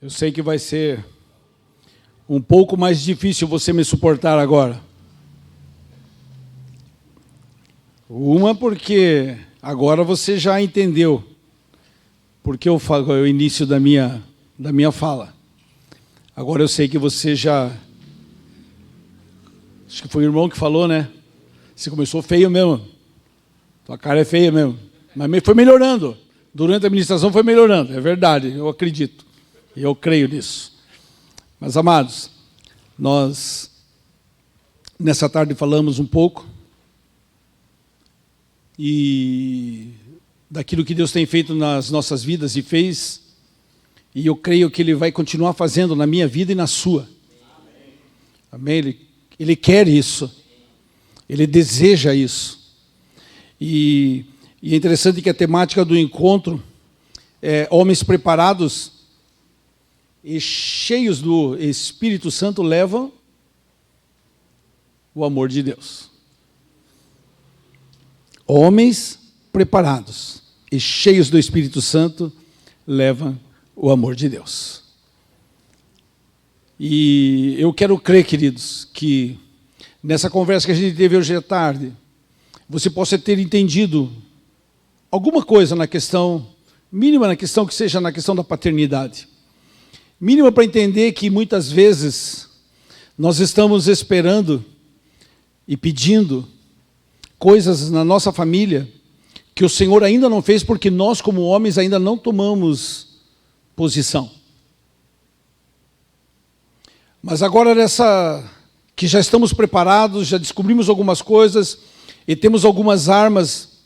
Eu sei que vai ser um pouco mais difícil você me suportar agora. Uma, porque agora você já entendeu porque eu falo o início da minha fala. Agora eu sei que você já... Acho que foi o irmão que falou, né? Você começou feio mesmo. Tua cara é feia mesmo. Mas foi melhorando. Durante a administração foi melhorando. É verdade, eu acredito. E eu creio nisso. Mas, amados, nós, nessa tarde, falamos um pouco e daquilo que Deus tem feito nas nossas vidas e fez, e eu creio que Ele vai continuar fazendo na minha vida e na sua. Amém? Ele quer isso. Ele deseja isso. E é interessante que a temática do encontro é homens preparados e cheios do Espírito Santo levam o amor de Deus. Homens preparados e cheios do Espírito Santo levam o amor de Deus. E eu quero crer, queridos, que nessa conversa que a gente teve hoje à tarde, você possa ter entendido alguma coisa na questão, mínima na questão que seja na questão da paternidade. Mínima para entender que muitas vezes nós estamos esperando e pedindo coisas na nossa família que o Senhor ainda não fez porque nós como homens ainda não tomamos posição. Mas agora que já estamos preparados, já descobrimos algumas coisas e temos algumas armas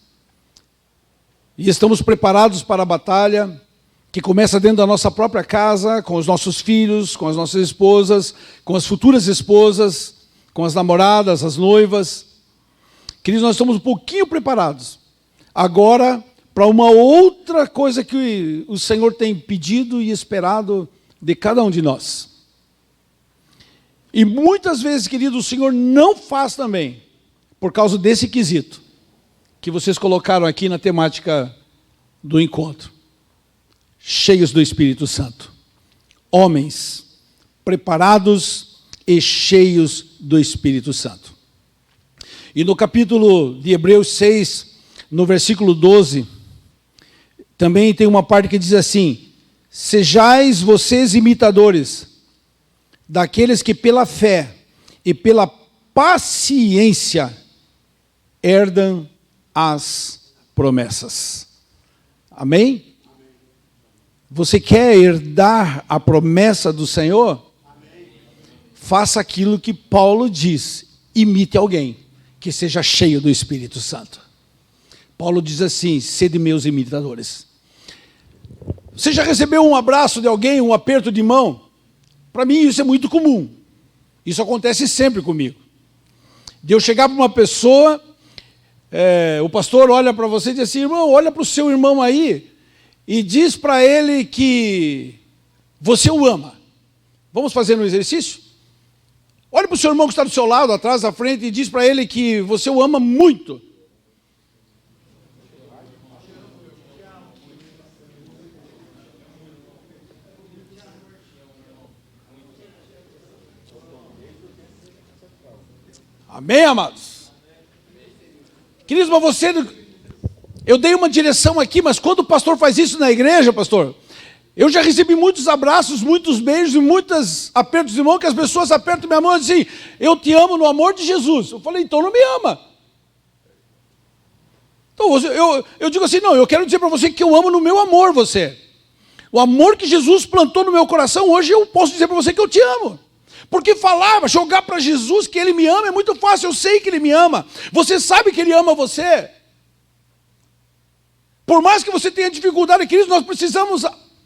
e estamos preparados para a batalha, que começa dentro da nossa própria casa, com os nossos filhos, com as nossas esposas, com as futuras esposas, com as namoradas, as noivas. Queridos, nós estamos um pouquinho preparados agora para uma outra coisa que o Senhor tem pedido e esperado de cada um de nós. E muitas vezes, querido, o Senhor não faz também, por causa desse quesito que vocês colocaram aqui na temática do encontro. Cheios do Espírito Santo. Homens preparados e cheios do Espírito Santo. E no capítulo de Hebreus 6, no versículo 12, também tem uma parte que diz assim: sejais vocês imitadores daqueles que pela fé e pela paciência herdam as promessas. Amém? Você quer herdar a promessa do Senhor? Amém. Faça aquilo que Paulo diz. Imite alguém que seja cheio do Espírito Santo. Paulo diz assim: sede meus imitadores. Você já recebeu um abraço de alguém, um aperto de mão? Para mim isso é muito comum. Isso acontece sempre comigo. De eu chegar para uma pessoa, o pastor olha para você e diz assim: irmão, olha para o seu irmão aí e diz para ele que você o ama. Vamos fazer um exercício? Olhe para o seu irmão que está do seu lado, atrás, da frente, e diz para ele que você o ama muito. Amém, amados? Queridos, mas você... Eu dei uma direção aqui, mas quando o pastor faz isso na igreja, pastor, eu já recebi muitos abraços, muitos beijos e muitos apertos de mão, que as pessoas apertam minha mão e dizem assim: eu te amo no amor de Jesus. Eu falei: então não me ama. Então eu digo assim: não, eu quero dizer para você que eu amo no meu amor você. O amor que Jesus plantou no meu coração, hoje eu posso dizer para você que eu te amo. Porque jogar para Jesus que Ele me ama é muito fácil, eu sei que Ele me ama. Você sabe que Ele ama você. Por mais que você tenha dificuldade, queridos, nós precisamos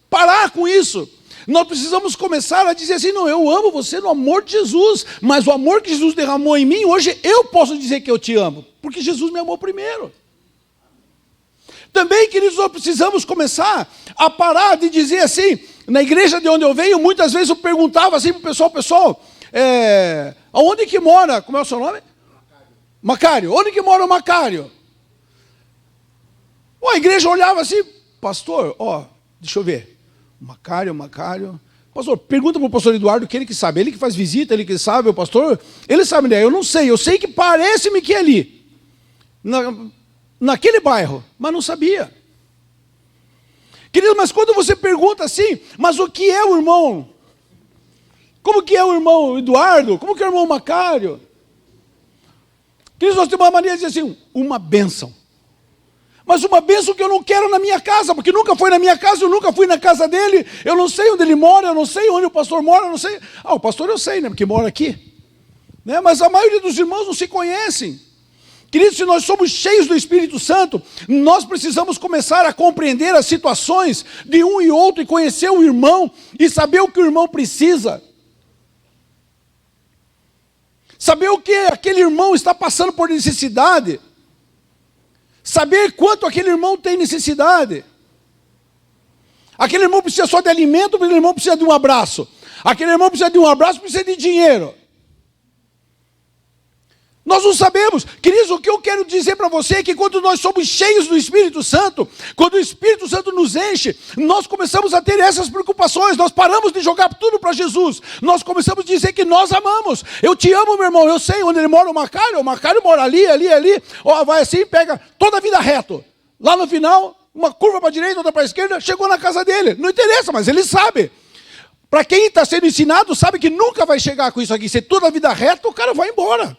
parar com isso. Nós precisamos começar a dizer assim: não, eu amo você no amor de Jesus, mas o amor que Jesus derramou em mim, hoje eu posso dizer que eu te amo, porque Jesus me amou primeiro. Também, queridos, nós precisamos começar a parar de dizer assim, na igreja de onde eu venho, muitas vezes eu perguntava assim para o pessoal, aonde que mora, como é o seu nome? Macário. Onde que mora o Macário? A igreja olhava assim: pastor, deixa eu ver, Macário, Pastor, pergunta para o pastor Eduardo, que ele que sabe. Ele que faz visita, ele que sabe, o pastor. Ele sabe, né? Eu não sei. Eu sei que parece-me que é ali. Naquele bairro. Mas não sabia. Querido, mas quando você pergunta assim, mas o que é o irmão? Como que é o irmão Eduardo? Como que é o irmão Macário? Queridos, nós temos uma mania de dizer assim, uma bênção. Mas uma bênção que eu não quero na minha casa, porque nunca foi na minha casa, eu nunca fui na casa dele, eu não sei onde ele mora, eu não sei onde o pastor mora, eu não sei. Ah, o pastor eu sei, né, porque mora aqui. Né? Mas a maioria dos irmãos não se conhecem. Queridos, se nós somos cheios do Espírito Santo, nós precisamos começar a compreender as situações de um e outro, e conhecer o irmão, e saber o que o irmão precisa. Saber o que aquele irmão está passando por necessidade. Saber quanto aquele irmão tem necessidade. Aquele irmão precisa só de alimento, aquele irmão precisa de um abraço. Aquele irmão precisa de um abraço, precisa de dinheiro. Nós não sabemos. Queridos, o que eu quero dizer para você é que quando nós somos cheios do Espírito Santo, quando o Espírito Santo nos enche, nós começamos a ter essas preocupações, nós paramos de jogar tudo para Jesus, nós começamos a dizer que nós amamos. Eu te amo, meu irmão, eu sei onde ele mora, o Macário mora ali, ó, vai assim, pega toda a vida reto. Lá no final, uma curva para a direita, outra para a esquerda, chegou na casa dele. Não interessa, mas ele sabe. Para quem está sendo ensinado, sabe que nunca vai chegar com isso aqui. Se toda a vida reta, o cara vai embora.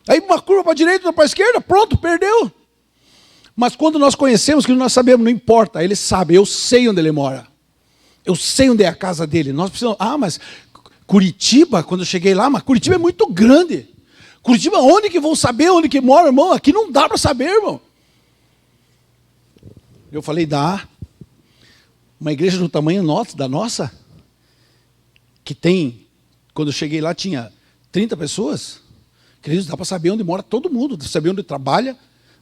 Aí uma curva para a direita, outra para a esquerda, pronto, perdeu. Mas quando nós conhecemos, que nós sabemos, não importa, ele sabe, eu sei onde ele mora. Eu sei onde é a casa dele. Nós precisamos, mas Curitiba, quando eu cheguei lá, mas Curitiba é muito grande. Curitiba, onde que vão saber onde que mora, irmão? Aqui não dá para saber, irmão. Eu falei, dá. Uma igreja do tamanho da nossa, que tem, quando eu cheguei lá, tinha 30 pessoas. Queridos, dá para saber onde mora todo mundo, dá para saber onde trabalha,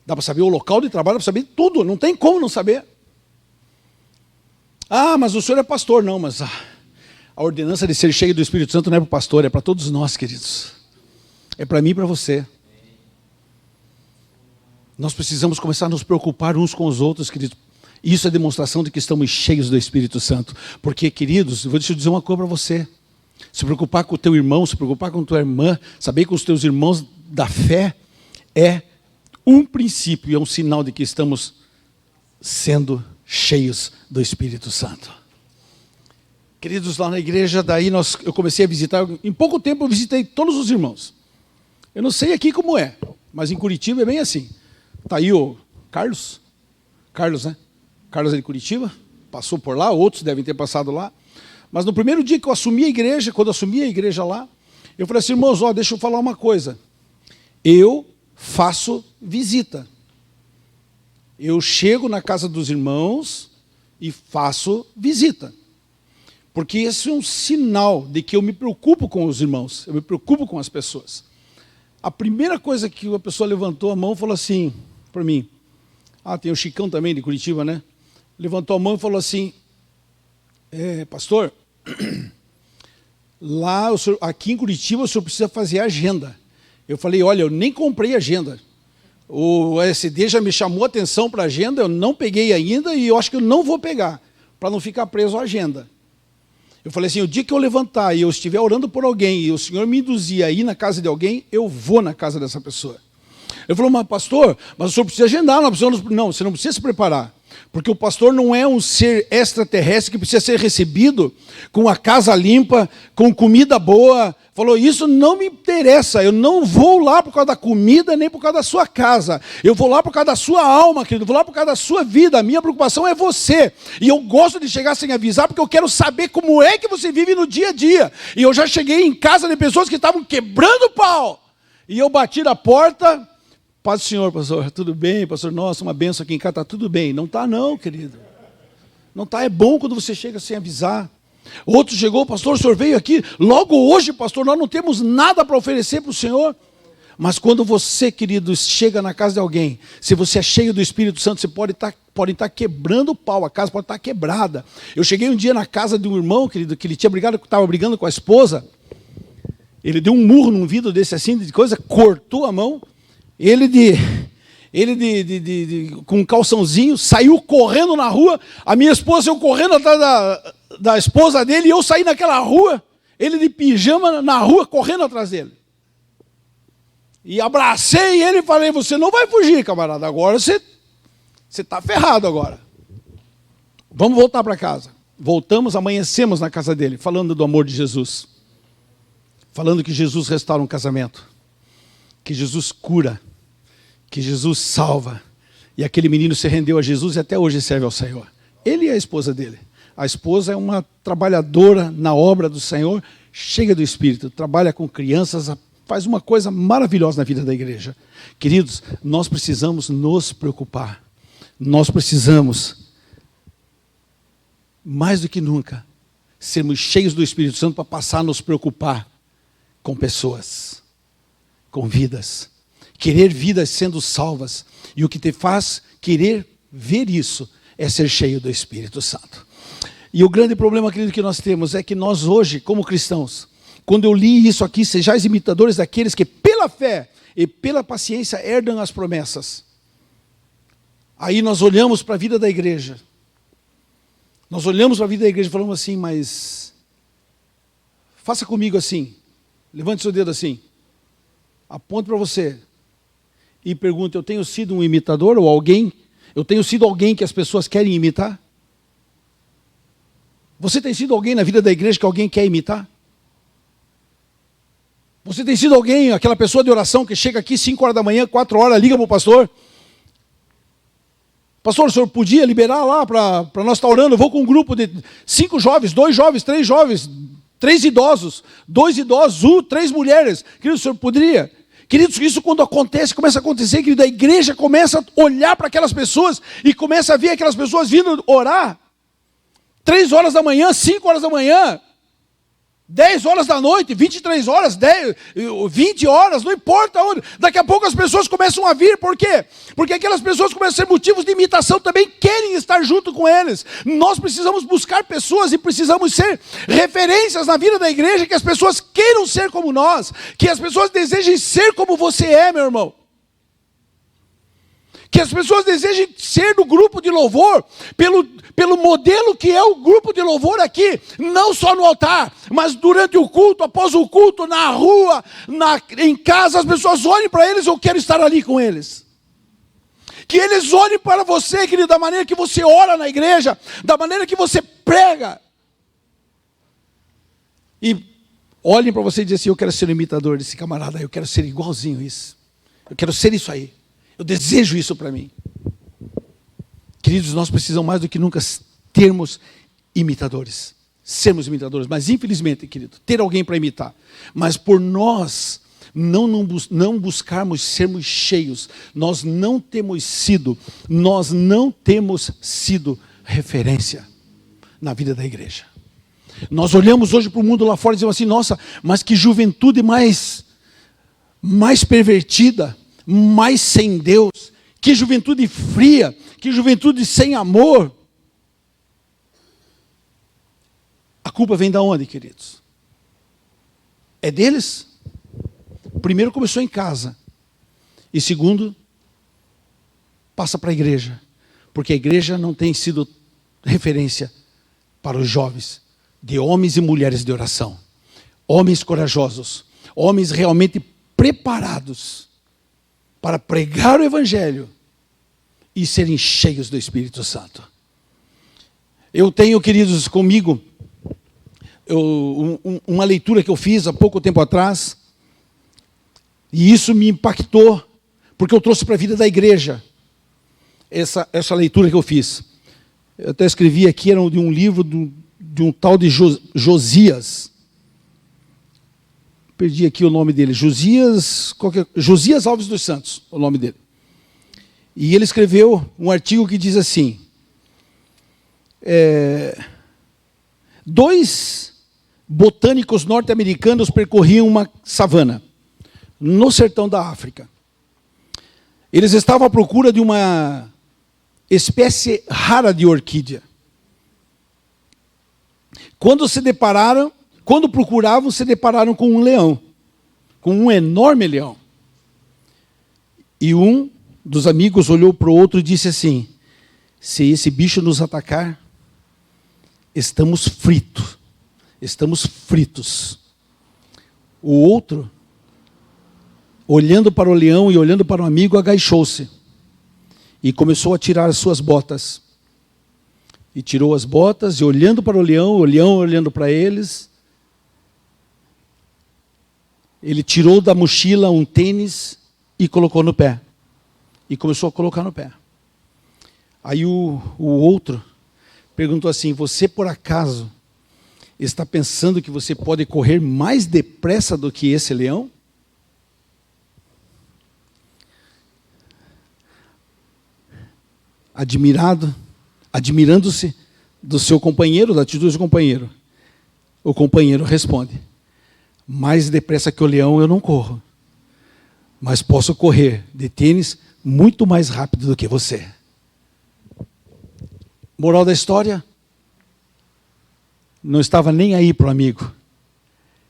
dá para saber o local de trabalho, dá para saber tudo, não tem como não saber. Ah, mas o senhor é pastor. Não, mas a ordenança de ser cheio do Espírito Santo não é para o pastor, é para todos nós, queridos. É para mim e para você. Nós precisamos começar a nos preocupar uns com os outros, queridos. Isso é demonstração de que estamos cheios do Espírito Santo. Porque, queridos, deixa eu dizer uma coisa para você. Se preocupar com o teu irmão, se preocupar com a tua irmã, saber com os teus irmãos da fé, é um princípio, é um sinal de que estamos sendo cheios do Espírito Santo. Queridos, lá na igreja, daí eu comecei a visitar, em pouco tempo eu visitei todos os irmãos. Eu não sei aqui como é, mas em Curitiba é bem assim. Está aí o Carlos, né? Carlos é de Curitiba, passou por lá, outros devem ter passado lá. Mas no primeiro dia que eu assumi a igreja, quando eu assumi a igreja lá, eu falei assim, irmãos, deixa eu falar uma coisa. Eu faço visita. Eu chego na casa dos irmãos e faço visita. Porque esse é um sinal de que eu me preocupo com os irmãos, eu me preocupo com as pessoas. A primeira coisa que a pessoa levantou a mão e falou assim para mim, tem o Chicão também de Curitiba, né? Levantou a mão e falou assim, pastor, lá, aqui em Curitiba, o senhor precisa fazer agenda. Eu falei, olha, eu nem comprei agenda. O SD já me chamou a atenção para a agenda, eu não peguei ainda e eu acho que eu não vou pegar, para não ficar preso à agenda. Eu falei assim, o dia que eu levantar e eu estiver orando por alguém e o Senhor me induzir a ir na casa de alguém, eu vou na casa dessa pessoa. Ele falou, mas pastor, mas o senhor precisa agendar, não, você não precisa se preparar. Porque o pastor não é um ser extraterrestre que precisa ser recebido com a casa limpa, com comida boa. Falou, isso não me interessa, eu não vou lá por causa da comida, nem por causa da sua casa. Eu vou lá por causa da sua alma, querido, eu vou lá por causa da sua vida. A minha preocupação é você. E eu gosto de chegar sem avisar, porque eu quero saber como é que você vive no dia a dia. E eu já cheguei em casa de pessoas que estavam quebrando o pau. E eu bati na porta... Paz do Senhor, pastor, tudo bem, pastor? Nossa, uma benção aqui em casa, está tudo bem. Não está não, querido. Não está, é bom quando você chega sem avisar. Outro chegou, pastor, o senhor veio aqui, logo hoje, pastor, nós não temos nada para oferecer para o senhor. Mas quando você, querido, chega na casa de alguém, se você é cheio do Espírito Santo, você pode estar quebrando o pau, a casa pode estar quebrada. Eu cheguei um dia na casa de um irmão, querido, que ele estava brigando com a esposa, ele deu um murro num vidro desse assim, de coisa, cortou a mão. Ele com um calçãozinho, saiu correndo na rua, a minha esposa saiu correndo atrás da esposa dele, e eu saí naquela rua, ele de pijama na rua, correndo atrás dele. E abracei ele e falei, você não vai fugir, camarada, agora você está ferrado agora. Vamos voltar para casa. Voltamos, amanhecemos na casa dele, falando do amor de Jesus. Falando que Jesus restaura um casamento. Que Jesus cura. Que Jesus salva. E aquele menino se rendeu a Jesus e até hoje serve ao Senhor. Ele e a esposa dele. A esposa é uma trabalhadora na obra do Senhor, cheia do Espírito, trabalha com crianças, faz uma coisa maravilhosa na vida da igreja. Queridos, nós precisamos nos preocupar. Nós precisamos, mais do que nunca, sermos cheios do Espírito Santo para passar a nos preocupar com pessoas, com vidas. Querer vidas sendo salvas. E o que te faz querer ver isso é ser cheio do Espírito Santo. E o grande problema, querido, que nós temos é que nós hoje, como cristãos, quando eu li isso aqui, sejais imitadores daqueles que pela fé e pela paciência herdam as promessas. Aí nós olhamos para a vida da igreja. Nós olhamos para a vida da igreja e falamos assim, mas faça comigo assim. Levante seu dedo assim. Aponte para você. E pergunte, eu tenho sido um imitador ou alguém? Eu tenho sido alguém que as pessoas querem imitar? Você tem sido alguém na vida da igreja que alguém quer imitar? Você tem sido alguém, aquela pessoa de oração que chega aqui 5 horas da manhã, 4 horas, liga para o pastor. Pastor, o senhor podia liberar lá para nós estar orando? Eu vou com um grupo de 5 jovens, 2 jovens, 3 jovens, 3 idosos, 2 idosos, 3 mulheres. Querido, o senhor poderia? Queridos, isso quando acontece, começa a acontecer, querido, a igreja começa a olhar para aquelas pessoas e começa a ver aquelas pessoas vindo orar. 3 horas da manhã, 5 horas da manhã, 10 horas da noite, 23 horas, 10, 20 horas, não importa onde. Daqui a pouco as pessoas começam a vir, por quê? Porque aquelas pessoas começam a ser motivos de imitação, também querem estar junto com eles. Nós precisamos buscar pessoas e precisamos ser referências na vida da igreja, que as pessoas queiram ser como nós, que as pessoas desejem ser como você é, meu irmão. Que as pessoas desejem ser do grupo de louvor, pelo modelo que é o grupo de louvor aqui, não só no altar, mas durante o culto, após o culto, na rua, em casa, as pessoas olhem para eles, eu quero estar ali com eles. Que eles olhem para você, querido, da maneira que você ora na igreja, da maneira que você prega. E olhem para você e dizem assim, eu quero ser um imitador desse camarada, eu quero ser igualzinho isso. Eu quero ser isso aí. Eu desejo isso para mim. Queridos, nós precisamos mais do que nunca termos imitadores. Sermos imitadores. Mas infelizmente, querido, ter alguém para imitar. Mas por nós não buscarmos sermos cheios, nós não temos sido referência na vida da igreja. Nós olhamos hoje para o mundo lá fora e dizemos assim, nossa, mas que juventude mais pervertida, mais sem Deus, que juventude fria, que juventude sem amor. A culpa vem de onde, queridos? É deles? Primeiro começou em casa. E segundo, passa para a igreja. Porque a igreja não tem sido referência para os jovens, de homens e mulheres de oração. Homens corajosos, homens realmente preparados para pregar o Evangelho e serem cheios do Espírito Santo. Eu tenho, queridos, comigo, uma leitura que eu fiz há pouco tempo atrás, e isso me impactou, porque eu trouxe para a vida da igreja, essa leitura que eu fiz. Eu até escrevi aqui, era de um livro de um tal de Josias. Perdi aqui o nome dele, Josias Alves dos Santos, o nome dele. E ele escreveu um artigo que diz assim, 2 botânicos norte-americanos percorriam uma savana, no sertão da África. Eles estavam à procura de uma espécie rara de orquídea. Quando procuravam, se depararam com um leão, com um enorme leão. E um dos amigos olhou para o outro e disse assim, se esse bicho nos atacar, estamos fritos. Estamos fritos. O outro, olhando para o leão e olhando para o amigo, agachou-se e começou a tirar as suas botas. E tirou as botas e olhando para o leão olhando para eles, ele tirou da mochila um tênis e colocou no pé. E começou a colocar no pé. Aí o outro perguntou assim: você por acaso está pensando que você pode correr mais depressa do que esse leão? Admirando-se do seu companheiro, da atitude do seu companheiro, o companheiro responde: mais depressa que o leão eu não corro, mas posso correr de tênis muito mais rápido do que você. Moral da história: não estava nem aí para o amigo.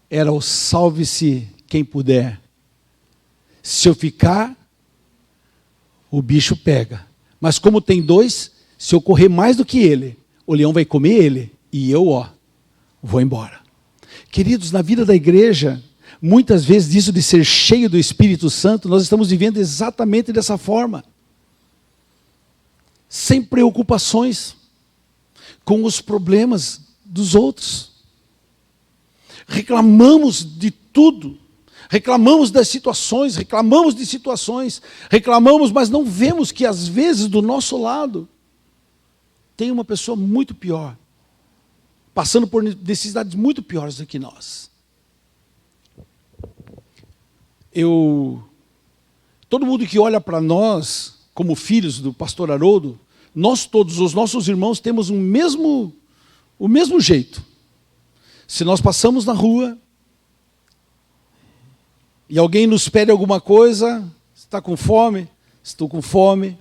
Era o salve-se quem puder. Se eu ficar, o bicho pega. Mas como tem dois, se eu correr mais do que ele, o leão vai comer ele e eu, vou embora. Queridos, na vida da igreja, muitas vezes disso de ser cheio do Espírito Santo, nós estamos vivendo exatamente dessa forma. Sem preocupações com os problemas dos outros. Reclamamos de tudo. Reclamamos das situações, reclamamos de situações, reclamamos, mas não vemos que às vezes do nosso lado tem uma pessoa muito pior, passando por necessidades muito piores do que nós. Todo mundo que olha para nós, como filhos do pastor Haroldo, nós todos, os nossos irmãos, temos o mesmo jeito. Se nós passamos na rua e alguém nos pede alguma coisa, está com fome? Estou com fome.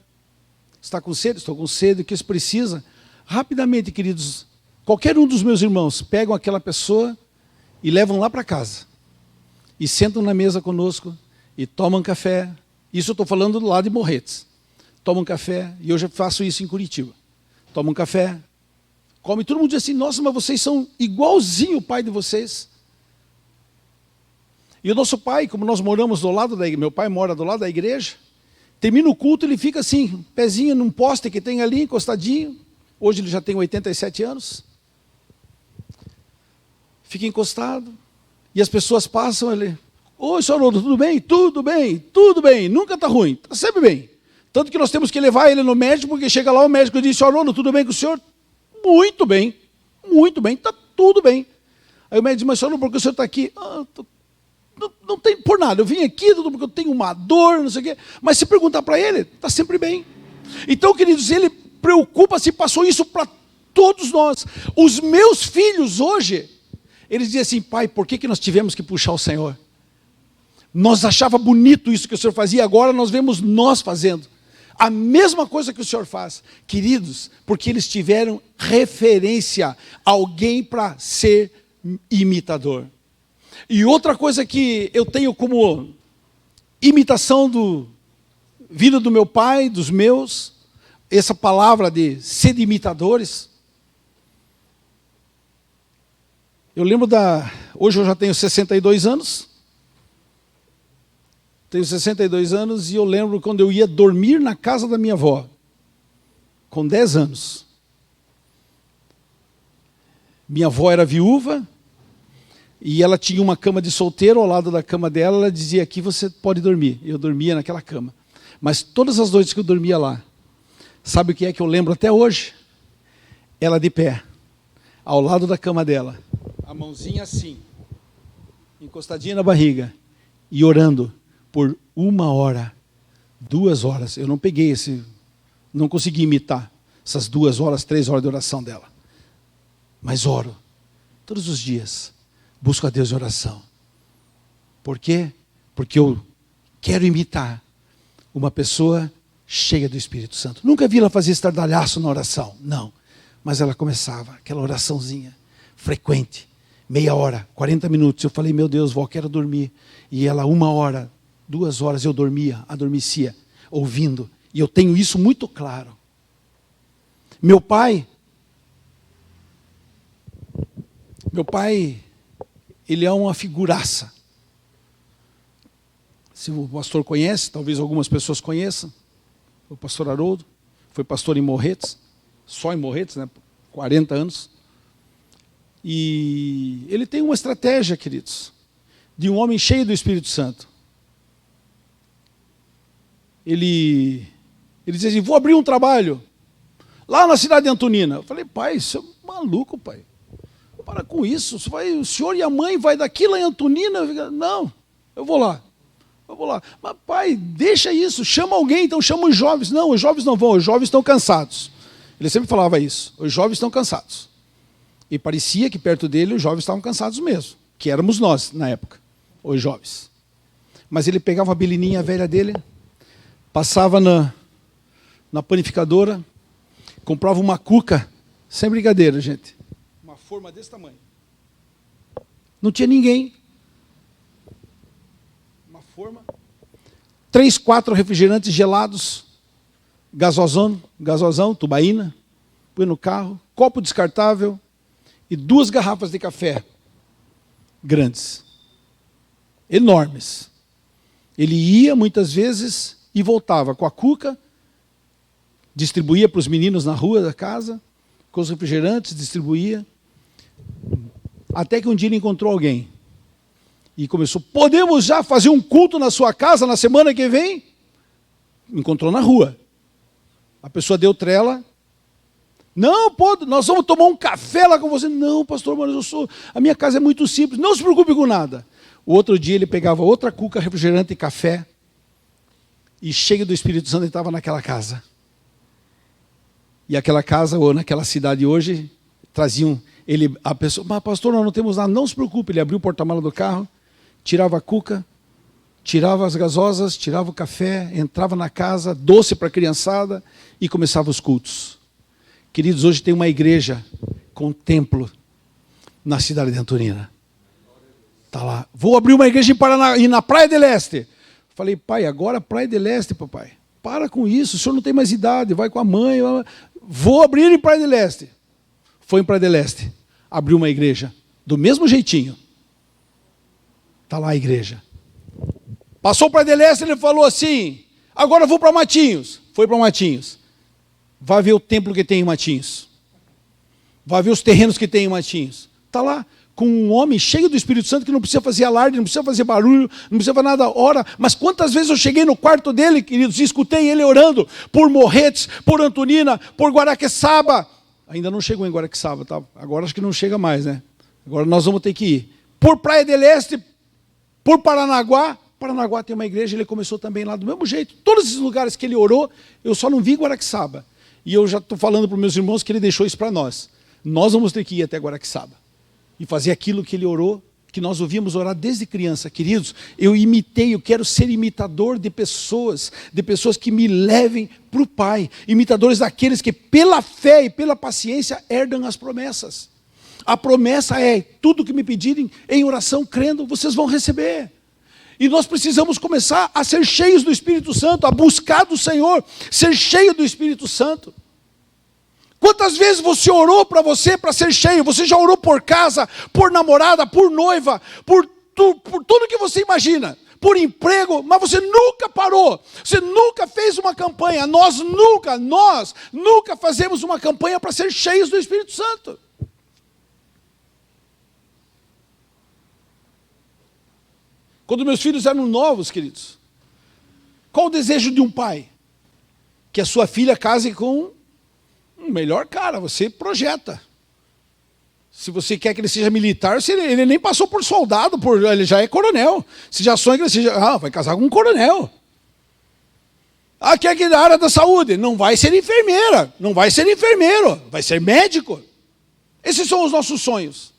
Está com sede? Estou com sede. O que se precisa? Rapidamente, queridos, qualquer um dos meus irmãos pegam aquela pessoa e levam lá para casa. E sentam na mesa conosco e tomam café. Isso eu estou falando do lado de Morretes. Tomam café, e eu já faço isso em Curitiba. Tomam café, comem. Todo mundo diz assim: nossa, mas vocês são igualzinho o pai de vocês. E o nosso pai, como nós moramos do lado da igreja, meu pai mora do lado da igreja, termina o culto, ele fica assim, pezinho num poste que tem ali, encostadinho. Hoje ele já tem 87 anos. Fica encostado. E as pessoas passam, ele: oi, senhor Haroldo, tudo bem? Tudo bem, tudo bem. Nunca está ruim, está sempre bem. Tanto que nós temos que levar ele no médico, porque chega lá o médico diz: senhor Haroldo, tudo bem com o senhor? Muito bem, está tudo bem. Aí o médico diz: mas senhor, por que o senhor está aqui? Não tem por nada, eu vim aqui porque eu tenho uma dor, não sei o quê. Mas se perguntar para ele, está sempre bem. Então, queridos, ele preocupa-se, passou isso para todos nós. Os meus filhos hoje, eles dizem assim: pai, por que nós tivemos que puxar o Senhor? Nós achava bonito isso que o Senhor fazia, agora nós vemos nós fazendo a mesma coisa que o Senhor faz. Queridos, porque eles tiveram referência, alguém para ser imitador. E outra coisa que eu tenho como imitação do vida do meu pai, dos meus, essa palavra de ser imitadores. Eu lembro hoje eu já tenho 62 anos. Tenho 62 anos e eu lembro quando eu ia dormir na casa da minha avó, com 10 anos. Minha avó era viúva e ela tinha uma cama de solteiro ao lado da cama dela. Ela dizia: aqui você pode dormir. Eu dormia naquela cama. Mas todas as noites que eu dormia lá, sabe o que é que eu lembro até hoje? Ela de pé, ao lado da cama dela, a mãozinha assim, encostadinha na barriga, e orando por 1 hora, 2 horas. Eu não peguei não consegui imitar essas 2 horas, 3 horas de oração dela. Mas oro, todos os dias, busco a Deus em oração. Por quê? Porque eu quero imitar uma pessoa cheia do Espírito Santo. Nunca vi ela fazer estardalhaço na oração, não. Mas ela começava, aquela oraçãozinha, frequente, meia hora, 40 minutos. Eu falei: meu Deus, vó, quero dormir. E ela, 1 hora, 2 horas, eu adormecia, ouvindo. E eu tenho isso muito claro. Meu pai, Meu pai, ele é uma figuraça. Se o pastor conhece, talvez algumas pessoas conheçam, o pastor Haroldo, foi pastor em Morretes, só em Morretes, né, 40 anos. E ele tem uma estratégia, queridos, de um homem cheio do Espírito Santo. Ele dizia assim, vou abrir um trabalho lá na cidade de Antonina. Eu falei, pai, você é maluco, pai. Para com isso, o senhor e a mãe vai daqui lá em Antonina? Não, eu vou lá. Mas pai, deixa isso, chama alguém, então chama os jovens. Não, os jovens não vão, os jovens estão cansados. Ele sempre falava isso, os jovens estão cansados. E parecia que perto dele os jovens estavam cansados mesmo, que éramos nós na época, os jovens. Mas ele pegava a belininha velha dele, passava na panificadora, comprava uma cuca, sem brincadeira, gente. Uma forma desse tamanho. Não tinha ninguém. Uma forma. 3, 4 refrigerantes gelados, gasosão, tubaína, põe no carro, copo descartável e 2 garrafas de café grandes, enormes. Ele ia muitas vezes e voltava com a cuca, distribuía para os meninos na rua da casa, com os refrigerantes, distribuía. Até que um dia ele encontrou alguém. E começou, podemos já fazer um culto na sua casa na semana que vem? Encontrou na rua. A pessoa deu trela. Não, pode, nós vamos tomar um café lá com você. Não, pastor, mas a minha casa é muito simples. Não se preocupe com nada. O outro dia ele pegava outra cuca, refrigerante e café. E cheio do Espírito Santo, ele estava naquela casa. E aquela casa, ou naquela cidade hoje, traziam a pessoa, mas pastor, nós não temos nada, não se preocupe. Ele abriu o porta-mala do carro, tirava a cuca, tirava as gasosas, tirava o café, entrava na casa, doce para a criançada e começava os cultos. Queridos, hoje tem uma igreja com templo na cidade de Antonina. Está lá. Vou abrir uma igreja na Praia del Este. Falei, pai, agora Praia del Este, papai. Para com isso, o senhor não tem mais idade, vai com a mãe. Vou abrir em Praia del Este. Foi em Praia del Este. Abriu uma igreja. Do mesmo jeitinho. Está lá a igreja. Passou para Praia del Este, ele falou assim, agora eu vou para Matinhos. Foi para Matinhos. Vai ver o templo que tem em Matinhos. Vai ver os terrenos que tem em Matinhos. Está lá, com um homem cheio do Espírito Santo que não precisa fazer alarde, não precisa fazer barulho, não precisa fazer nada, ora. Mas quantas vezes eu cheguei no quarto dele, queridos, e escutei ele orando por Morretes, por Antonina, por Guaraqueçaba. Ainda não chegou em Guaraqueçaba, tá? Agora acho que não chega mais, né? Agora nós vamos ter que ir. Por Praia del Este, por Paranaguá. Paranaguá tem uma igreja, ele começou também lá do mesmo jeito. Todos esses lugares que ele orou, eu só não vi Guaraqueçaba. E eu já estou falando para os meus irmãos que ele deixou isso para nós. Nós vamos ter que ir até Guaraqueçaba. E fazer aquilo que ele orou, que nós ouvíamos orar desde criança. Queridos, eu quero ser imitador de pessoas que me levem para o Pai. Imitadores daqueles que pela fé e pela paciência herdam as promessas. A promessa é, tudo que me pedirem em oração, crendo, vocês vão receber. E nós precisamos começar a ser cheios do Espírito Santo, a buscar do Senhor, ser cheio do Espírito Santo. Quantas vezes você orou para ser cheio? Você já orou por casa, por namorada, por noiva, por tudo que você imagina, por emprego, mas você nunca parou, você nunca fez uma campanha, nós nunca fazemos uma campanha para ser cheios do Espírito Santo. Quando meus filhos eram novos, queridos, qual o desejo de um pai? Que a sua filha case com um melhor cara, você projeta. Se você quer que ele seja militar, ele nem passou por soldado, ele já é coronel. Se já sonha que ele seja, vai casar com um coronel. Quer que da área da saúde? Não vai ser enfermeira, não vai ser enfermeiro, vai ser médico. Esses são os nossos sonhos.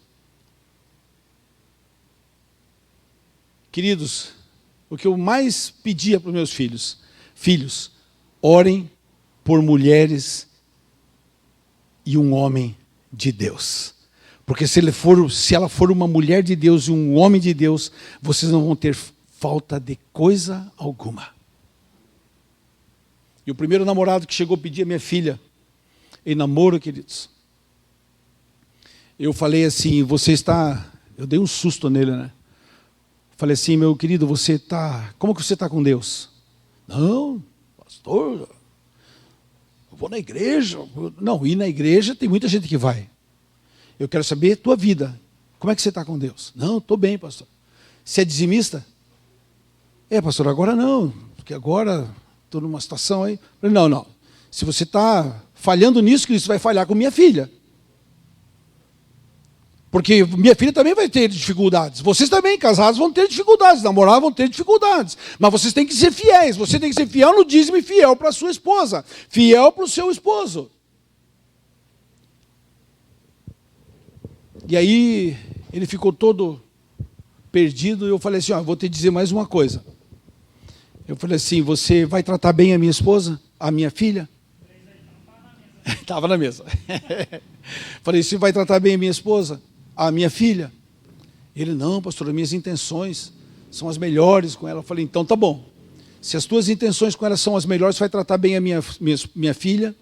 Queridos, o que eu mais pedia para os meus filhos, orem por mulheres e um homem de Deus. Porque se ela for uma mulher de Deus e um homem de Deus, vocês não vão ter falta de coisa alguma. E o primeiro namorado que chegou a pedir a minha filha em namoro, queridos, eu falei assim, eu dei um susto nele, né? Falei assim, meu querido, como que você está com Deus? Não, pastor, eu vou na igreja. Não, ir na igreja tem muita gente que vai. Eu quero saber a tua vida. Como é que você está com Deus? Não, estou bem, pastor. Você é dizimista? Pastor, agora não, porque agora estou numa situação aí. Falei, não. Se você está falhando nisso, Cristo vai falhar com minha filha. Porque minha filha também vai ter dificuldades. Vocês também, casados, vão ter dificuldades. Namorar vão ter dificuldades. Mas vocês têm que ser fiéis. Você tem que ser fiel no dízimo e fiel para a sua esposa. Fiel para o seu esposo. E aí, ele ficou todo perdido. E eu falei assim, eu vou te dizer mais uma coisa. Eu falei assim, você vai tratar bem a minha esposa? A minha filha? Estava na mesa. Falei, você vai tratar bem a minha esposa? A minha filha? Ele, não, pastor, as minhas intenções são as melhores com ela. Eu falei, então tá bom. Se as tuas intenções com ela são as melhores, você vai tratar bem a minha filha.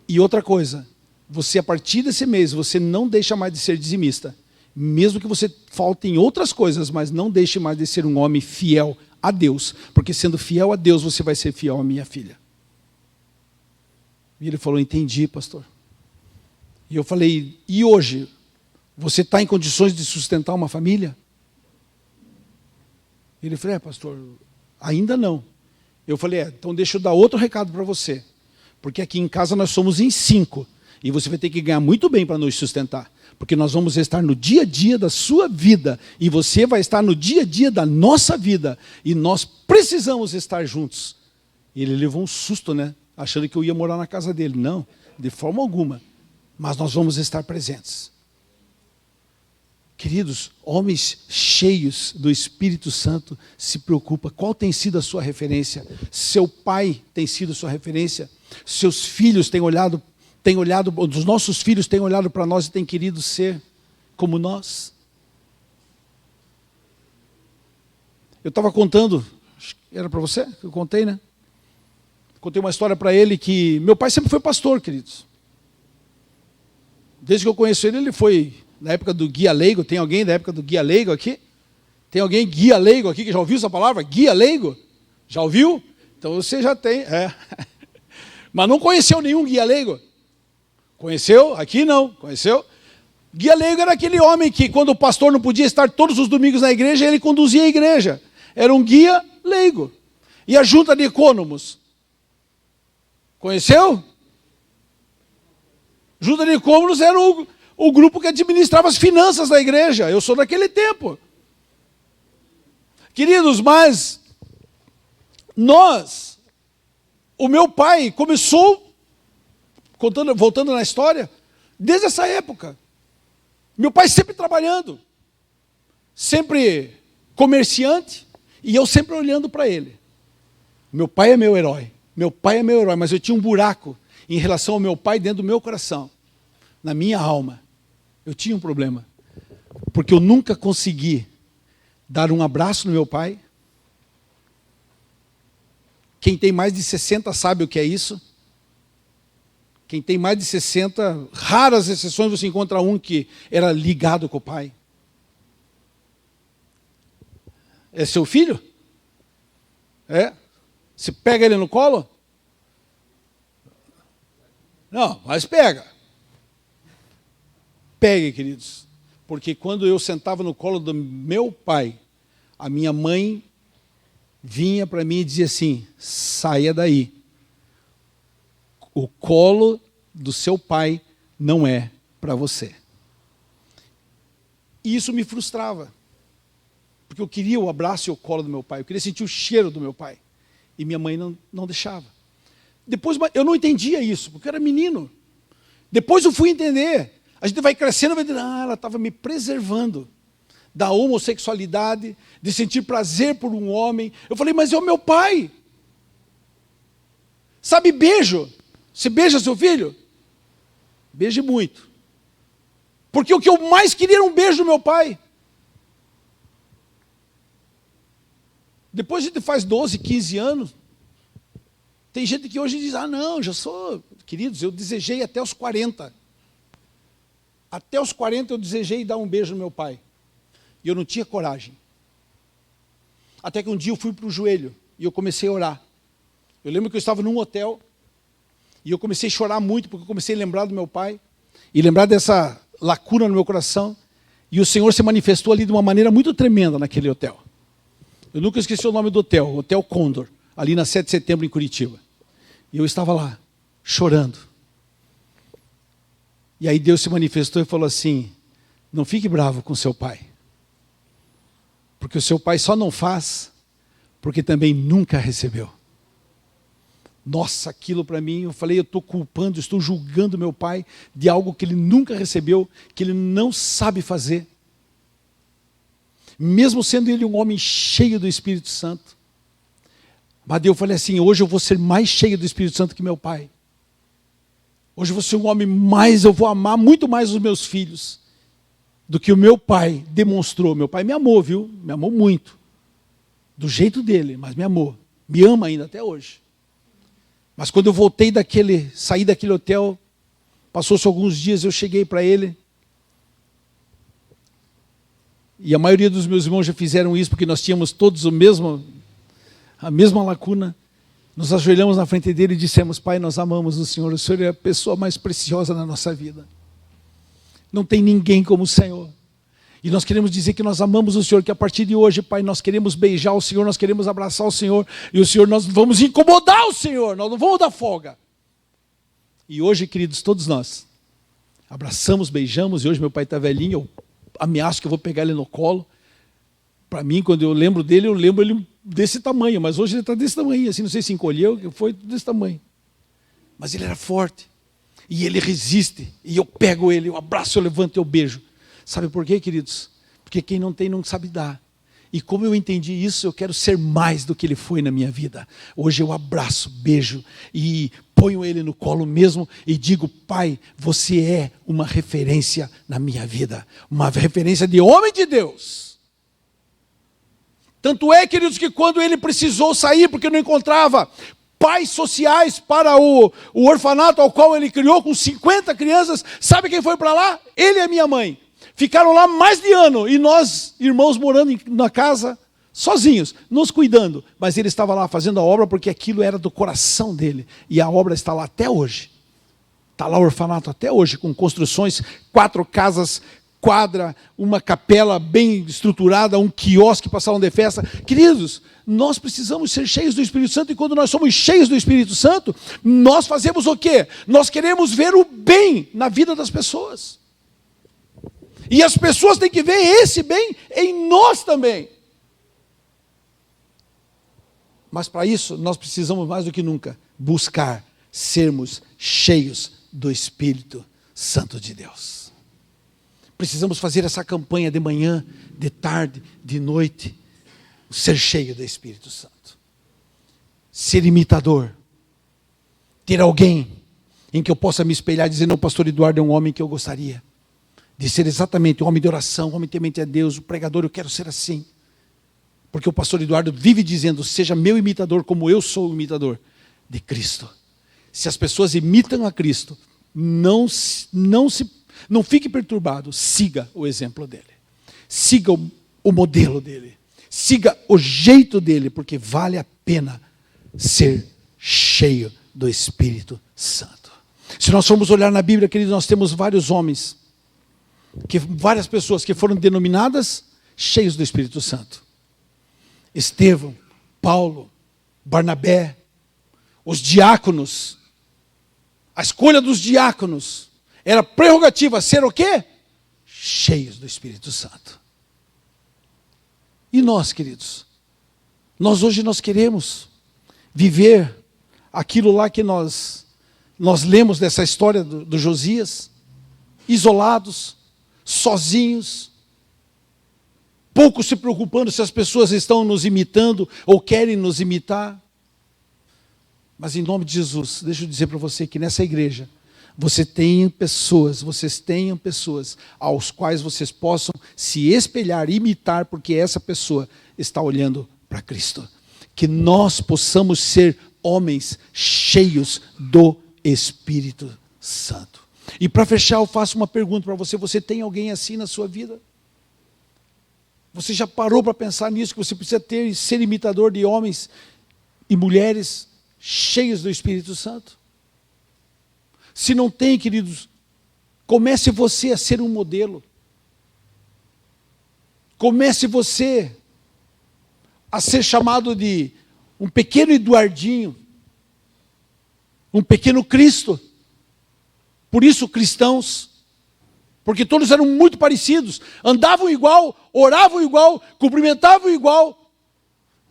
E outra coisa, você a partir desse mês, você não deixa mais de ser dizimista. Mesmo que você falte em outras coisas, mas não deixe mais de ser um homem fiel a Deus. Porque sendo fiel a Deus, você vai ser fiel à minha filha. E ele falou, entendi, pastor. E eu falei, e hoje? Você está em condições de sustentar uma família? Ele falou, pastor, ainda não. Eu falei, então deixa eu dar outro recado para você. Porque aqui em casa nós somos em 5. E você vai ter que ganhar muito bem para nos sustentar. Porque nós vamos estar no dia a dia da sua vida. E você vai estar no dia a dia da nossa vida. E nós precisamos estar juntos. E ele levou um susto, né? Achando que eu ia morar na casa dele. Não, de forma alguma. Mas nós vamos estar presentes. Queridos, homens cheios do Espírito Santo se preocupam. Qual tem sido a sua referência? Seu pai tem sido sua referência? Seus filhos têm olhado, os nossos filhos têm olhado para nós e têm querido ser como nós? Eu estava contando, acho que era para você que eu contei, né? Contei uma história para ele que meu pai sempre foi pastor, queridos. Desde que eu conheço ele, ele foi na época do guia leigo. Tem alguém da época do guia leigo aqui? Tem alguém guia leigo aqui que já ouviu essa palavra? Guia leigo? Já ouviu? Então você já tem. Mas não conheceu nenhum guia leigo? Conheceu? Aqui não. Conheceu? Guia leigo era aquele homem que quando o pastor não podia estar todos os domingos na igreja, ele conduzia a igreja. Era um guia leigo. E a junta de ecônomos? Conheceu? Junta de ecônomos era o grupo que administrava as finanças da igreja. Eu sou daquele tempo. Queridos, mas o meu pai começou, voltando na história, desde essa época. Meu pai sempre trabalhando, sempre comerciante, e eu sempre olhando para ele. Meu pai é meu herói, mas eu tinha um buraco em relação ao meu pai dentro do meu coração, na minha alma. Eu tinha um problema, porque eu nunca consegui dar um abraço no meu pai. Quem tem mais de 60 sabe o que é isso. Quem tem mais de 60, raras exceções você encontra um que era ligado com o pai. É seu filho? Você pega ele no colo? Não, mas pega. Pegue, queridos, porque quando eu sentava no colo do meu pai, a minha mãe vinha para mim e dizia assim, saia daí. O colo do seu pai não é para você. E isso me frustrava, porque eu queria o abraço e o colo do meu pai, eu queria sentir o cheiro do meu pai, e minha mãe não deixava. Depois eu não entendia isso, porque eu era menino. Depois eu fui entender. A gente vai crescendo e vai dizer, ela estava me preservando da homossexualidade, de sentir prazer por um homem. Eu falei, mas é o meu pai. Sabe beijo? Você beija seu filho? Beije muito. Porque o que eu mais queria era um beijo do meu pai. Depois a gente faz 12, 15 anos. Tem gente que hoje diz, não, já sou... Queridos, eu desejei até os 40. Até os 40 eu desejei dar um beijo no meu pai. E eu não tinha coragem. Até que um dia eu fui para o joelho e eu comecei a orar. Eu lembro que eu estava num hotel e eu comecei a chorar muito porque eu comecei a lembrar do meu pai e lembrar dessa lacuna no meu coração. E o Senhor se manifestou ali de uma maneira muito tremenda naquele hotel. Eu nunca esqueci o nome do hotel, Hotel Condor, ali na 7 de setembro em Curitiba. E eu estava lá, chorando. E aí Deus se manifestou e falou assim: não fique bravo com seu pai. Porque o seu pai só não faz porque também nunca recebeu. Nossa, aquilo para mim, eu falei, eu estou culpando, estou julgando meu pai de algo que ele nunca recebeu, que ele não sabe fazer. Mesmo sendo ele um homem cheio do Espírito Santo. Mas eu falei assim, hoje eu vou ser mais cheio do Espírito Santo que meu pai. Hoje eu vou ser um homem mais, eu vou amar muito mais os meus filhos do que o meu pai demonstrou. Meu pai me amou, viu? Me amou muito. Do jeito dele, mas me amou. Me ama ainda até hoje. Mas quando eu saí daquele hotel, passou-se alguns dias, eu cheguei para ele. E a maioria dos meus irmãos já fizeram isso, porque nós tínhamos todos a mesma lacuna. Nos ajoelhamos na frente dele e dissemos: Pai, nós amamos o Senhor é a pessoa mais preciosa na nossa vida. Não tem ninguém como o Senhor. E nós queremos dizer que nós amamos o Senhor, que a partir de hoje, Pai, nós queremos beijar o Senhor, nós queremos abraçar o Senhor, e o Senhor, nós vamos incomodar o Senhor, nós não vamos dar folga. E hoje, queridos, todos nós abraçamos, beijamos, e hoje meu pai está velhinho, eu ameaço que eu vou pegar ele no colo. Para mim, quando eu lembro dele, eu lembro ele desse tamanho, mas hoje ele está desse tamanho, assim, não sei se encolheu, foi desse tamanho. Mas ele era forte, e ele resiste, e eu pego ele, eu abraço, eu levanto, eu beijo. Sabe por quê, queridos? Porque quem não tem não sabe dar. E como eu entendi isso, eu quero ser mais do que ele foi na minha vida. Hoje eu abraço, beijo e ponho ele no colo mesmo e digo: Pai, você é uma referência na minha vida. Uma referência de homem de Deus. Tanto é, queridos, que quando ele precisou sair porque não encontrava pais sociais para o orfanato ao qual ele criou com 50 crianças, sabe quem foi para lá? Ele e a minha mãe. Ficaram lá mais de ano, e nós, irmãos, morando na casa, sozinhos, nos cuidando. Mas ele estava lá fazendo a obra, porque aquilo era do coração dele. E a obra está lá até hoje. Está lá o orfanato até hoje, com construções, 4 casas, quadra, uma capela bem estruturada, um quiosque para salão de festa. Queridos, nós precisamos ser cheios do Espírito Santo, e quando nós somos cheios do Espírito Santo, nós fazemos o quê? Nós queremos ver o bem na vida das pessoas. E as pessoas têm que ver esse bem em nós também. Mas para isso, nós precisamos mais do que nunca buscar sermos cheios do Espírito Santo de Deus. Precisamos fazer essa campanha de manhã, de tarde, de noite. Ser cheio do Espírito Santo. Ser imitador. Ter alguém em que eu possa me espelhar dizendo: o pastor Eduardo é um homem que eu gostaria de ser exatamente um homem de oração, um homem temente a Deus, o pregador, eu quero ser assim. Porque o pastor Eduardo vive dizendo: seja meu imitador como eu sou o imitador de Cristo. Se as pessoas imitam a Cristo, não fique perturbado, siga o exemplo dele. Siga o modelo dele. Siga o jeito dele, porque vale a pena ser cheio do Espírito Santo. Se nós formos olhar na Bíblia, queridos, nós temos vários homens, várias pessoas que foram denominadas cheios do Espírito Santo. Estevão, Paulo, Barnabé, os diáconos. A escolha dos diáconos era prerrogativa ser o quê? Cheios do Espírito Santo. E nós, queridos? Hoje nós queremos viver aquilo lá que nós lemos dessa história do Josias, isolados, sozinhos, pouco se preocupando se as pessoas estão nos imitando ou querem nos imitar. Mas em nome de Jesus, deixa eu dizer para você que nessa igreja, vocês tenham pessoas aos quais vocês possam se espelhar, imitar, porque essa pessoa está olhando para Cristo. Que nós possamos ser homens cheios do Espírito Santo. E para fechar, eu faço uma pergunta para você. Você tem alguém assim na sua vida? Você já parou para pensar nisso, que você precisa ter e ser imitador de homens e mulheres cheios do Espírito Santo? Se não tem, queridos, comece você a ser um modelo. Comece você a ser chamado de um pequeno Eduardinho, um pequeno Cristo. Por isso, cristãos, porque todos eram muito parecidos, andavam igual, oravam igual, cumprimentavam igual,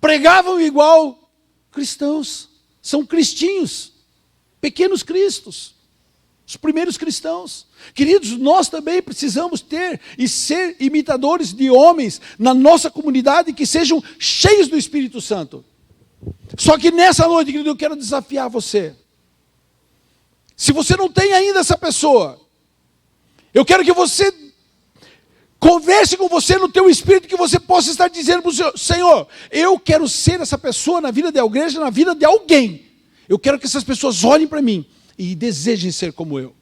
pregavam igual. Cristãos são cristinhos, pequenos cristos, os primeiros cristãos. Queridos, nós também precisamos ter e ser imitadores de homens na nossa comunidade que sejam cheios do Espírito Santo. Só que nessa noite, querido, eu quero desafiar você. Se você não tem ainda essa pessoa, eu quero que você converse com você no teu espírito, que você possa estar dizendo para o Senhor: Senhor, eu quero ser essa pessoa na vida da igreja, na vida de alguém. Eu quero que essas pessoas olhem para mim e desejem ser como eu.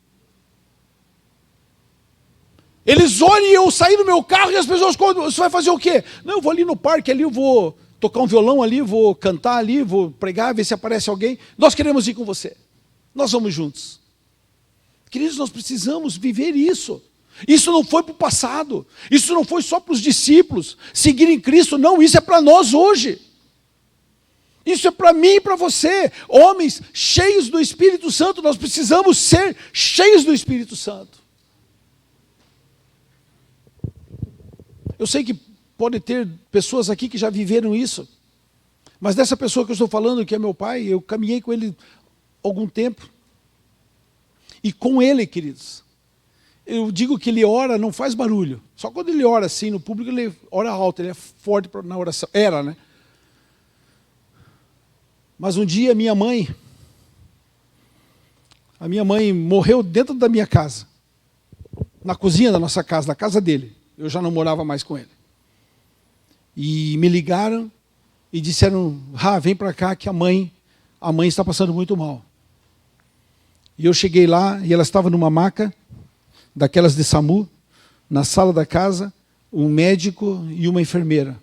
Eles olhem e eu sair do meu carro e as pessoas: você vai fazer o quê? Não, eu vou ali no parque, ali eu vou tocar um violão ali, vou cantar ali, vou pregar, ver se aparece alguém. Nós queremos ir com você. Nós vamos juntos. Queridos, nós precisamos viver isso. Isso não foi para o passado. Isso não foi só para os discípulos seguirem Cristo. Não, isso é para nós hoje. Isso é para mim e para você. Homens cheios do Espírito Santo. Nós precisamos ser cheios do Espírito Santo. Eu sei que pode ter pessoas aqui que já viveram isso. Mas dessa pessoa que eu estou falando, que é meu pai, eu caminhei com ele algum tempo. E com ele, queridos, eu digo que ele ora, não faz barulho. Só quando ele ora assim no público, ele ora alto, ele é forte na oração. Era, né? Mas um dia a minha mãe morreu dentro da minha casa. Na cozinha da nossa casa, na casa dele. Eu já não morava mais com ele. E me ligaram e disseram: vem para cá que a mãe está passando muito mal. E eu cheguei lá e ela estava numa maca, daquelas de SAMU, na sala da casa, um médico e uma enfermeira.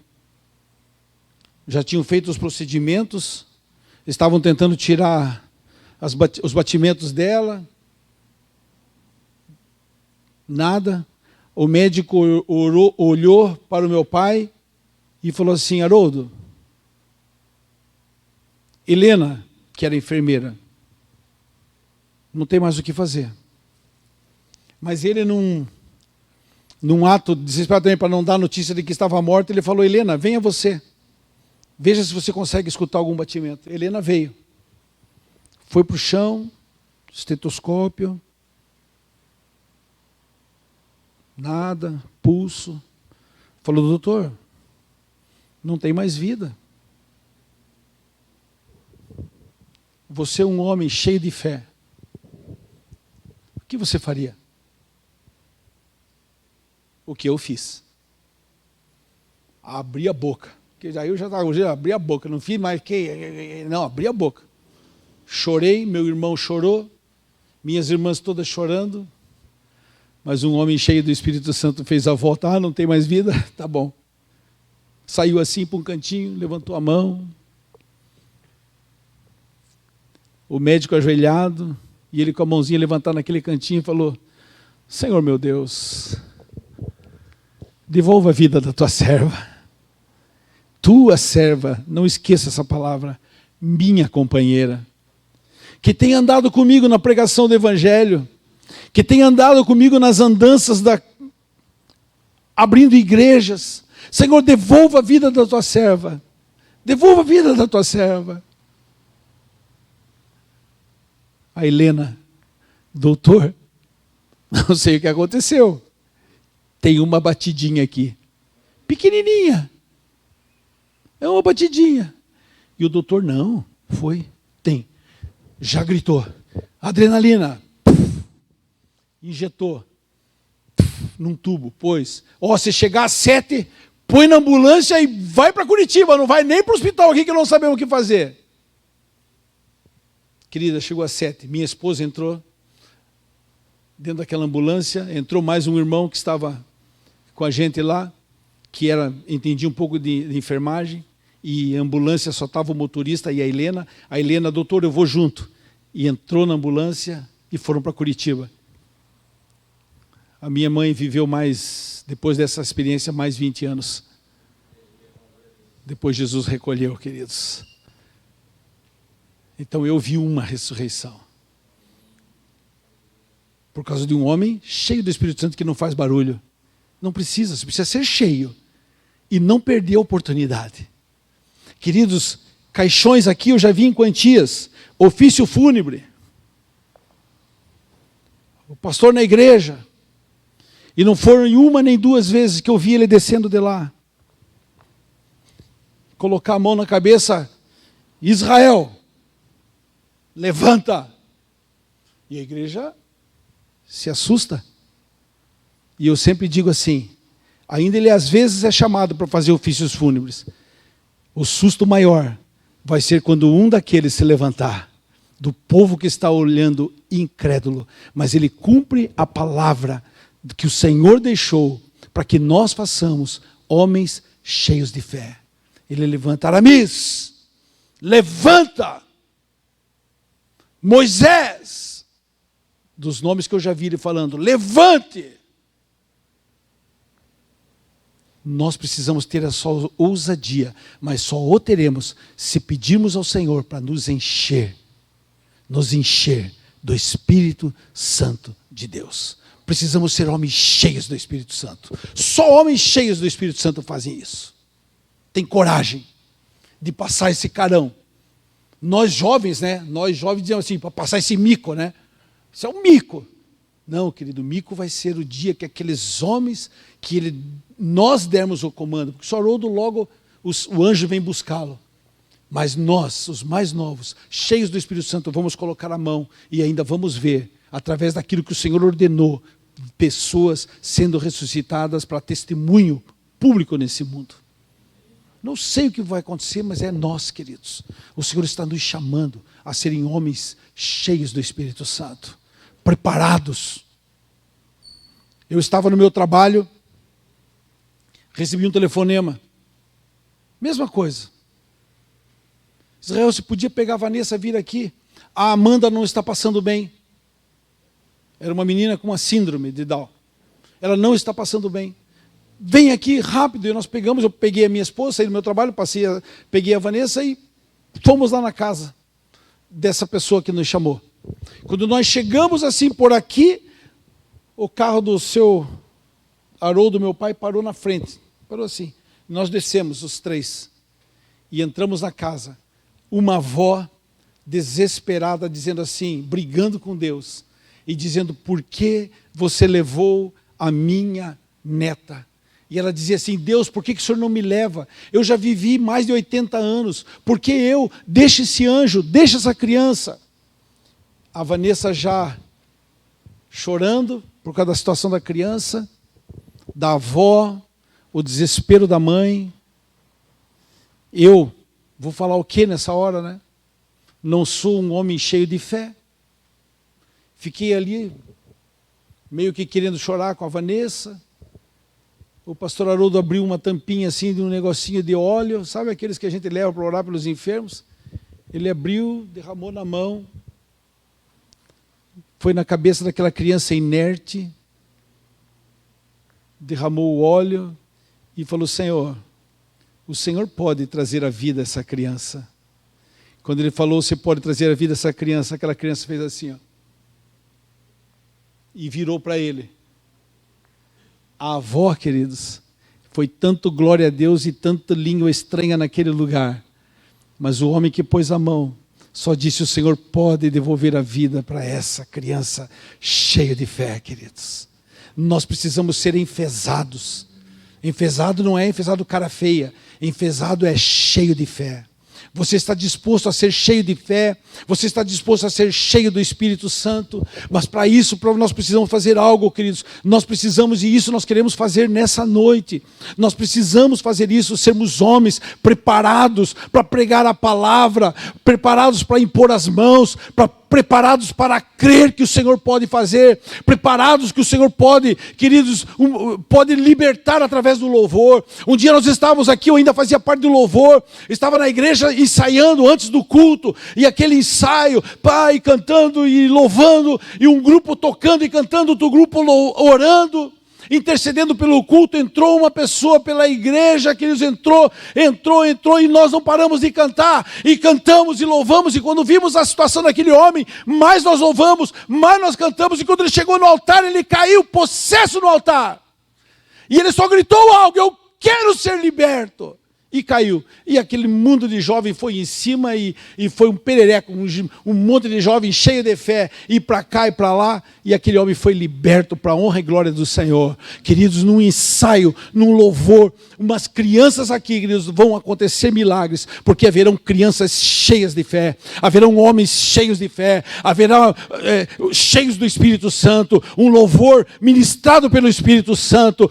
Já tinham feito os procedimentos, estavam tentando tirar os batimentos dela. Nada. O médico olhou para o meu pai e falou assim: Haroldo, Helena, que era enfermeira, não tem mais o que fazer. Mas ele, num ato desesperado também para não dar notícia de que estava morta, ele falou: Helena, venha você. Veja se você consegue escutar algum batimento. Helena veio. Foi para o chão, estetoscópio. Nada, pulso. Falou: doutor, não tem mais vida. Você é um homem cheio de fé. O que você faria? O que eu fiz? Abri a boca. Porque aí eu já abri a boca, não fiz mais não, abri a boca. Chorei, meu irmão chorou, minhas irmãs todas chorando, mas um homem cheio do Espírito Santo fez a volta: não tem mais vida? Tá bom. Saiu assim para um cantinho, levantou a mão. O médico ajoelhado, e ele com a mãozinha levantada naquele cantinho falou: Senhor meu Deus, devolva a vida da tua serva. Tua serva, não esqueça essa palavra, minha companheira, que tem andado comigo na pregação do Evangelho, que tem andado comigo nas andanças abrindo igrejas. Senhor, devolva a vida da tua serva. Devolva a vida da tua serva. A Helena: doutor, não sei o que aconteceu. Tem uma batidinha aqui. Pequenininha. É uma batidinha. E o doutor: não, tem. Já gritou. Adrenalina. Injetou. Num tubo, pôs. Se chegar às 7, põe na ambulância e vai para Curitiba. Não vai nem para o hospital aqui que não sabemos o que fazer. Querida, chegou às 7. Minha esposa entrou. dentro daquela ambulância, entrou mais um irmão que estava com a gente lá, que entendia um pouco de enfermagem, e a ambulância só estava o motorista e a Helena. A Helena, doutor, eu vou junto. E entrou na ambulância e foram para Curitiba. A minha mãe viveu depois dessa experiência, mais 20 anos. Depois Jesus recolheu, queridos. Então eu vi uma ressurreição. Por causa de um homem cheio do Espírito Santo que não faz barulho. Não precisa, você precisa ser cheio. E não perder a oportunidade. Queridos, caixões aqui eu já vi em quantias. Ofício fúnebre. O pastor na igreja. E não foram uma nem duas vezes que eu vi ele descendo de lá. Colocar a mão na cabeça. Israel, levanta. E a igreja se assusta. E eu sempre digo assim, ainda ele às vezes é chamado para fazer ofícios fúnebres. O susto maior vai ser quando um daqueles se levantar, do povo que está olhando incrédulo, mas ele cumpre a palavra que o Senhor deixou para que nós façamos homens cheios de fé. Ele levanta, Aramis, levanta, Moisés, dos nomes que eu já vi ele falando, levante. Nós precisamos ter a sua ousadia, mas só o teremos se pedirmos ao Senhor para nos encher do Espírito Santo de Deus. Precisamos ser homens cheios do Espírito Santo. Só homens cheios do Espírito Santo fazem isso. Tem coragem de passar esse carão. Nós jovens, né? Nós jovens dizemos assim, para passar esse mico, né? Isso é um mico. Não, querido, o mico vai ser o dia que aqueles homens, nós dermos o comando, porque o Haroldo logo, o anjo vem buscá-lo. Mas nós, os mais novos, cheios do Espírito Santo, vamos colocar a mão e ainda vamos ver, através daquilo que o Senhor ordenou, pessoas sendo ressuscitadas para testemunho público nesse mundo. Não sei o que vai acontecer, mas é nós, queridos. O Senhor está nos chamando a serem homens cheios do Espírito Santo, preparados. Eu estava no meu trabalho, recebi um telefonema. Mesma coisa. Israel, você podia pegar a Vanessa, vir aqui. A Amanda não está passando bem. Era uma menina com uma síndrome de Down. Ela não está passando bem. Vem aqui rápido. E nós pegamos, eu peguei a minha esposa, saí do meu trabalho, peguei a Vanessa e fomos lá na casa dessa pessoa que nos chamou. Quando nós chegamos assim por aqui, o carro do seu Haroldo, meu pai, parou na frente. Parou assim. Nós descemos, os três, e entramos na casa. Uma avó desesperada, dizendo assim, brigando com Deus, e dizendo, por que você levou a minha neta? E ela dizia assim, Deus, por que o Senhor não me leva? Eu já vivi mais de 80 anos, por que eu? Deixa esse anjo, deixa essa criança. A Vanessa já chorando por causa da situação da criança, da avó, o desespero da mãe. Eu vou falar o que nessa hora, né? Não sou um homem cheio de fé. Fiquei ali, meio que querendo chorar com a Vanessa. O pastor Haroldo abriu uma tampinha assim de um negocinho de óleo, sabe aqueles que a gente leva para orar pelos enfermos? Ele abriu, derramou na mão, foi na cabeça daquela criança inerte, derramou o óleo e falou, Senhor, o Senhor pode trazer a vida a essa criança. Quando ele falou, você pode trazer a vida a essa criança, aquela criança fez assim, ó, e virou para ele. A avó, queridos, foi tanto glória a Deus e tanta língua estranha naquele lugar. Mas o homem que pôs a mão só disse, o Senhor pode devolver a vida para essa criança cheia de fé, queridos. Nós precisamos ser enfesados. Enfesado não é enfesado cara feia. Enfesado é cheio de fé. Você está disposto a ser cheio de fé, você está disposto a ser cheio do Espírito Santo, mas para isso nós precisamos fazer algo, queridos. Nós precisamos, e isso nós queremos fazer nessa noite. Nós precisamos fazer isso, sermos homens preparados para pregar a palavra, preparados para impor as mãos, para preparados para crer que o Senhor pode fazer, preparados que o Senhor pode, queridos, pode libertar através do louvor. Um dia nós estávamos aqui, eu ainda fazia parte do louvor, estava na igreja ensaiando antes do culto, e aquele ensaio, pai, cantando e louvando, e um grupo tocando e cantando, outro grupo orando, intercedendo pelo culto. Entrou uma pessoa pela igreja, queridos, entrou, e nós não paramos de cantar, e cantamos e louvamos, e quando vimos a situação daquele homem, mais nós louvamos, mais nós cantamos, e quando ele chegou no altar, ele caiu possesso no altar, e ele só gritou algo: eu quero ser liberto. E caiu. E aquele mundo de jovem foi em cima e foi um perereco, um monte de jovens cheio de fé, e para cá e para lá, e aquele homem foi liberto para a honra e glória do Senhor. Queridos, num ensaio, num louvor, umas crianças aqui, queridos, vão acontecer milagres, porque haverão crianças cheias de fé, haverão homens cheios de fé, haverá cheios do Espírito Santo, um louvor ministrado pelo Espírito Santo,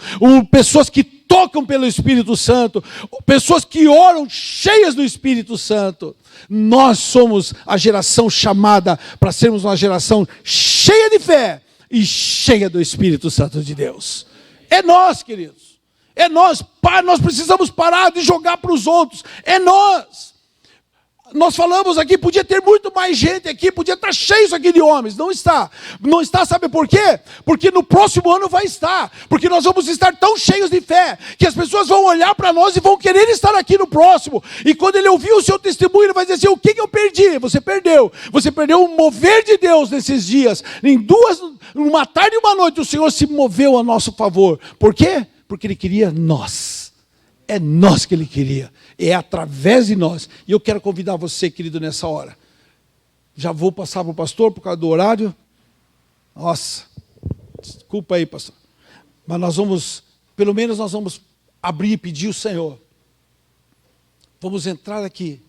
pessoas que tocam pelo Espírito Santo, pessoas que oram cheias do Espírito Santo. Nós somos a geração chamada para sermos uma geração cheia de fé e cheia do Espírito Santo de Deus. É nós, queridos. É nós. Nós precisamos parar de jogar para os outros. É nós. Nós falamos aqui, podia ter muito mais gente aqui, podia estar cheio isso aqui de homens. Não está. Não está, sabe por quê? Porque no próximo ano vai estar. Porque nós vamos estar tão cheios de fé, que as pessoas vão olhar para nós e vão querer estar aqui no próximo. E quando ele ouvir o seu testemunho, ele vai dizer assim: o que eu perdi? Você perdeu. Você perdeu o mover de Deus nesses dias. Uma tarde e uma noite, o Senhor se moveu a nosso favor. Por quê? Porque Ele queria nós. É nós que Ele queria. É através de nós. E eu quero convidar você, querido, nessa hora. Já vou passar para o pastor por causa do horário. Nossa, desculpa aí, pastor. Mas nós vamos, pelo menos nós vamos abrir e pedir ao Senhor. Vamos entrar aqui.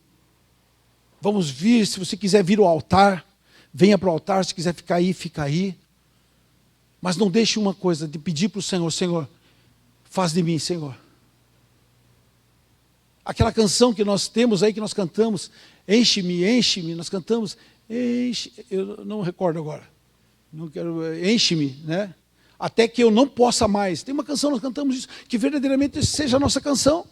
Vamos vir, se você quiser vir ao altar, venha para o altar. Se quiser ficar aí, fica aí. Mas não deixe uma coisa, de pedir para o Senhor: Senhor, faz de mim, Senhor. Aquela canção que nós temos aí, que nós cantamos, enche-me, nós cantamos, enche, eu não recordo agora, não quero, enche-me, né? Até que eu não possa mais. Tem uma canção, nós cantamos isso, que verdadeiramente seja a nossa canção,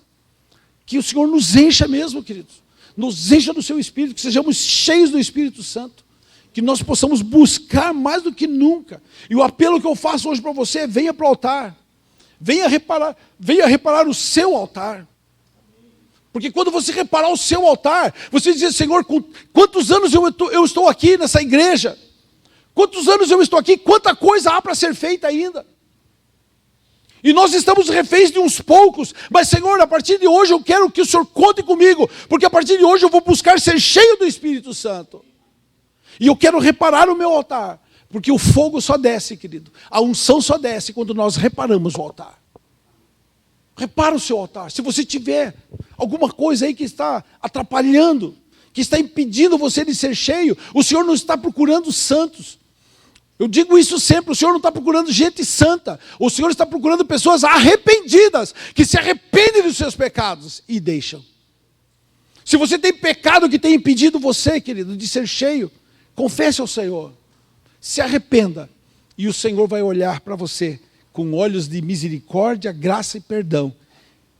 que o Senhor nos encha mesmo, queridos, nos encha do seu Espírito, que sejamos cheios do Espírito Santo, que nós possamos buscar mais do que nunca. E o apelo que eu faço hoje para você é: venha para o altar, venha reparar o seu altar. Porque quando você reparar o seu altar, você diz: Senhor, quantos anos eu estou aqui nessa igreja? Quantos anos eu estou aqui? Quanta coisa há para ser feita ainda? E nós estamos reféns de uns poucos. Mas, Senhor, a partir de hoje eu quero que o Senhor conte comigo. Porque a partir de hoje eu vou buscar ser cheio do Espírito Santo. E eu quero reparar o meu altar. Porque o fogo só desce, querido. A unção só desce quando nós reparamos o altar. Repara o seu altar. Se você tiver alguma coisa aí que está atrapalhando, que está impedindo você de ser cheio, o Senhor não está procurando santos. Eu digo isso sempre: o Senhor não está procurando gente santa. O Senhor está procurando pessoas arrependidas, que se arrependem dos seus pecados e deixam. Se você tem pecado que tem impedido você, querido, de ser cheio, confesse ao Senhor. Se arrependa. E o Senhor vai olhar para você com olhos de misericórdia, graça e perdão,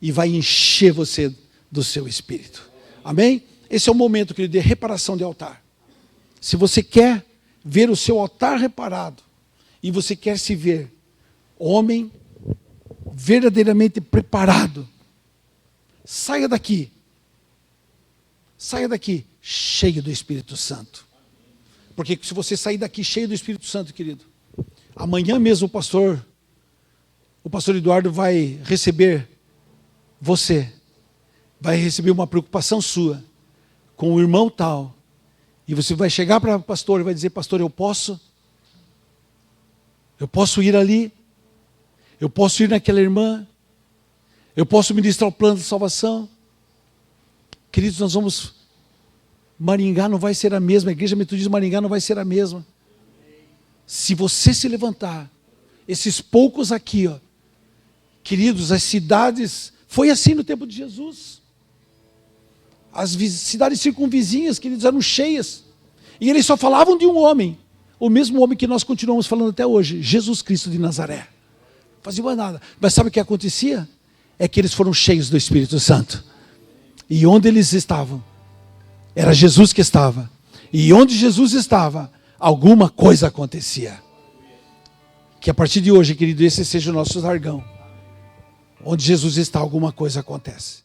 e vai encher você do seu Espírito. Amém? Esse é o momento, querido, de reparação de altar. Se você quer ver o seu altar reparado, e você quer se ver homem verdadeiramente preparado, saia daqui cheio do Espírito Santo. Porque se você sair daqui cheio do Espírito Santo, querido, amanhã mesmo o pastor Eduardo vai receber você, vai receber uma preocupação sua com o irmão tal, e você vai chegar para o pastor e vai dizer: pastor, eu posso ir ali, eu posso ir naquela irmã, eu posso ministrar o plano de salvação. Queridos, nós vamos, Maringá não vai ser a mesma, a igreja metodista de Maringá não vai ser a mesma. Se você se levantar, esses poucos aqui, ó, queridos, as cidades, foi assim no tempo de Jesus. As cidades circunvizinhas, queridos, eram cheias. E eles só falavam de um homem, o mesmo homem que nós continuamos falando até hoje, Jesus Cristo de Nazaré. Não fazia mais nada. Mas sabe o que acontecia? É que eles foram cheios do Espírito Santo. E onde eles estavam, era Jesus que estava. E onde Jesus estava, alguma coisa acontecia. Que a partir de hoje, querido, esse seja o nosso jargão. Onde Jesus está, alguma coisa acontece.